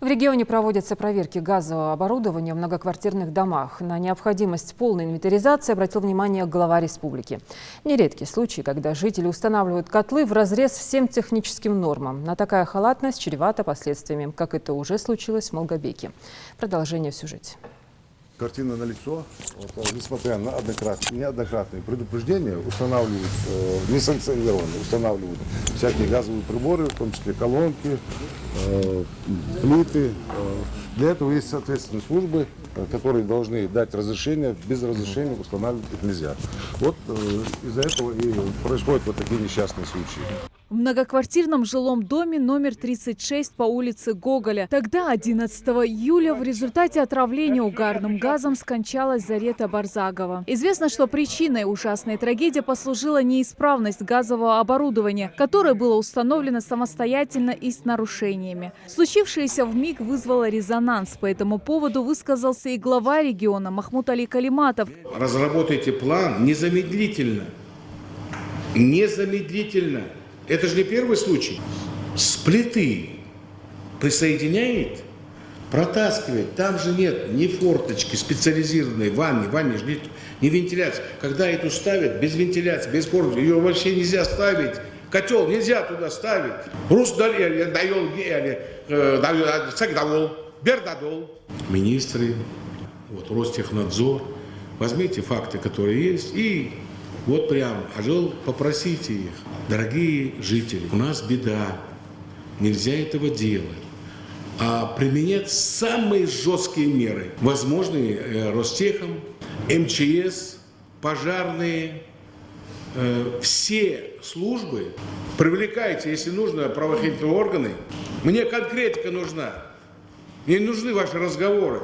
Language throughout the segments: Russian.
В регионе проводятся проверки газового оборудования в многоквартирных домах. На необходимость полной инвентаризации обратил внимание глава республики. Нередки случаи, когда жители устанавливают котлы вразрез всем техническим нормам. Но такая халатность чревата последствиями, как это уже случилось в Малгобеке. Продолжение в сюжете. Картина налицо. Несмотря на неоднократные предупреждения, устанавливают несанкционированно, устанавливают всякие газовые приборы, в том числе колонки, плиты. Для этого есть соответственные службы, которые должны дать разрешение. Без разрешения устанавливать их нельзя. Вот из-за этого и происходят вот такие несчастные случаи. В многоквартирном жилом доме номер 36 по улице Гоголя. Тогда, 11 июля, в результате отравления угарным газом скончалась Зарета Барзагова. Известно, что причиной ужасной трагедии послужила неисправность газового оборудования, которое было установлено самостоятельно и с нарушениями. Случившееся вмиг вызвало резонанс. По этому поводу высказался и глава региона Махмуд Али Калиматов. Разработайте план незамедлительно. Незамедлительно. Это же не первый случай. С плиты присоединяет, протаскивает. Там же нет ни форточки специализированной, ванны же нет, ни вентиляции. Когда эту ставят, без вентиляции, без форточки, ее вообще нельзя ставить. Котел нельзя туда ставить. Министры, Ростехнадзор, возьмите факты, которые есть, и вот прям, попросите их. Дорогие жители, у нас беда, нельзя этого делать. А применять самые жесткие меры, возможные Ростехом, МЧС, пожарные, все службы. Привлекайте, если нужно, правоохранительные органы. Мне конкретика нужна, мне не нужны ваши разговоры.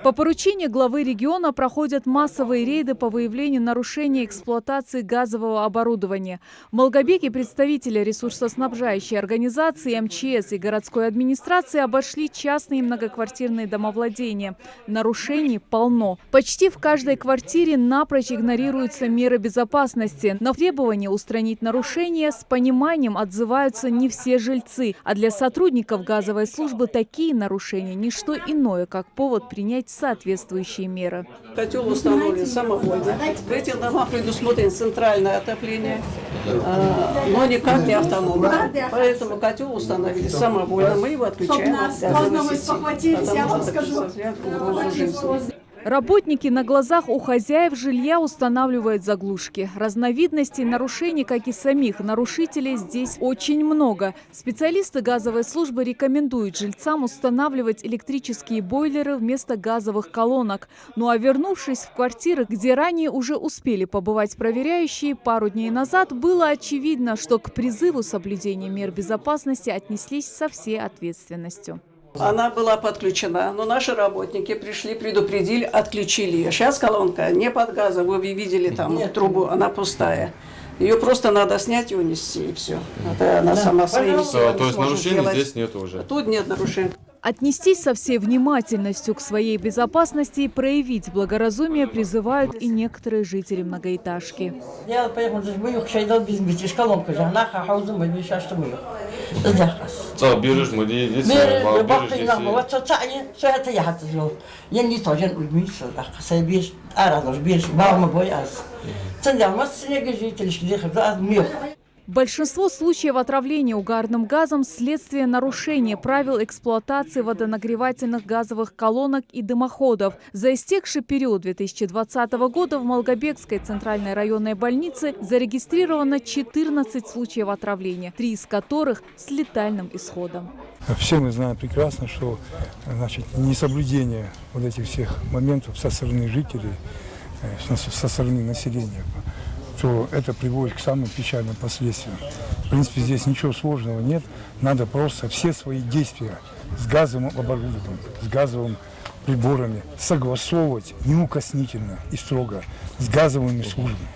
По поручению главы региона проходят массовые рейды по выявлению нарушений эксплуатации газового оборудования. В Малгобеке представители ресурсоснабжающей организации МЧС и городской администрации обошли частные многоквартирные домовладения. Нарушений полно. Почти в каждой квартире напрочь игнорируются меры безопасности. На требование устранить нарушения с пониманием отзываются не все жильцы. А для сотрудников газовой службы такие нарушения – не что иное, как повод принять соответствующие меры. Котел установлен самовольно. В этих домах предусмотрено центральное отопление, но никак не автономно. Поэтому котел установили самовольно. Мы его отключаем от газовой сети, потому что представляет угрозу жизни. Работники на глазах у хозяев жилья устанавливают заглушки. Разновидностей нарушений, как и самих нарушителей, здесь очень много. Специалисты газовой службы рекомендуют жильцам устанавливать электрические бойлеры вместо газовых колонок. Ну а вернувшись в квартиры, где ранее уже успели побывать проверяющие, пару дней назад было очевидно, что к призыву соблюдения мер безопасности отнеслись со всей ответственностью. Она была подключена, но наши работники пришли, предупредили, отключили ее. Сейчас колонка не под газом, вы видели там трубу, она пустая. Ее просто надо снять и унести, и все. Это она сама своими силами то есть нарушений сделать. Здесь нет уже? Тут нет нарушений. Отнестись со всей внимательностью к своей безопасности и проявить благоразумие призывают и некоторые жители многоэтажки. Большинство случаев отравления угарным газом – следствие нарушения правил эксплуатации водонагревательных газовых колонок и дымоходов. За истекший период 2020 года в Малгобекской центральной районной больнице зарегистрировано 14 случаев отравления, 3 из которых с летальным исходом. Все мы знаем прекрасно, что несоблюдение вот этих всех моментов со стороны жителей, со стороны населения, то это приводит к самым печальным последствиям. В принципе, здесь ничего сложного нет. Надо просто все свои действия с газовым оборудованием, с газовыми приборами согласовывать неукоснительно и строго с газовыми службами.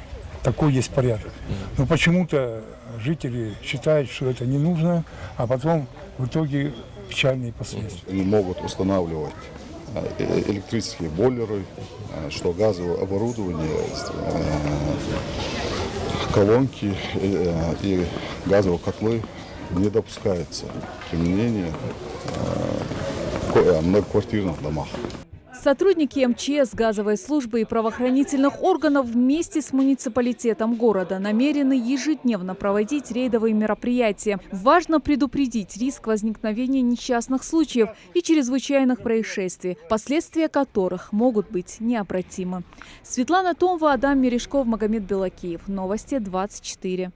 Такой есть порядок. Но почему-то жители считают, что это не нужно, а потом в итоге печальные последствия. Они могут устанавливать электрические бойлеры, что газовое оборудование, колонки и газовые котлы не допускается применение многоквартирных домах. Сотрудники МЧС, газовой службы и правоохранительных органов вместе с муниципалитетом города намерены ежедневно проводить рейдовые мероприятия. Важно предупредить риск возникновения несчастных случаев и чрезвычайных происшествий, последствия которых могут быть необратимы. Светлана Томова, Адам Мережков, Магомед Белакиев. Новости 24.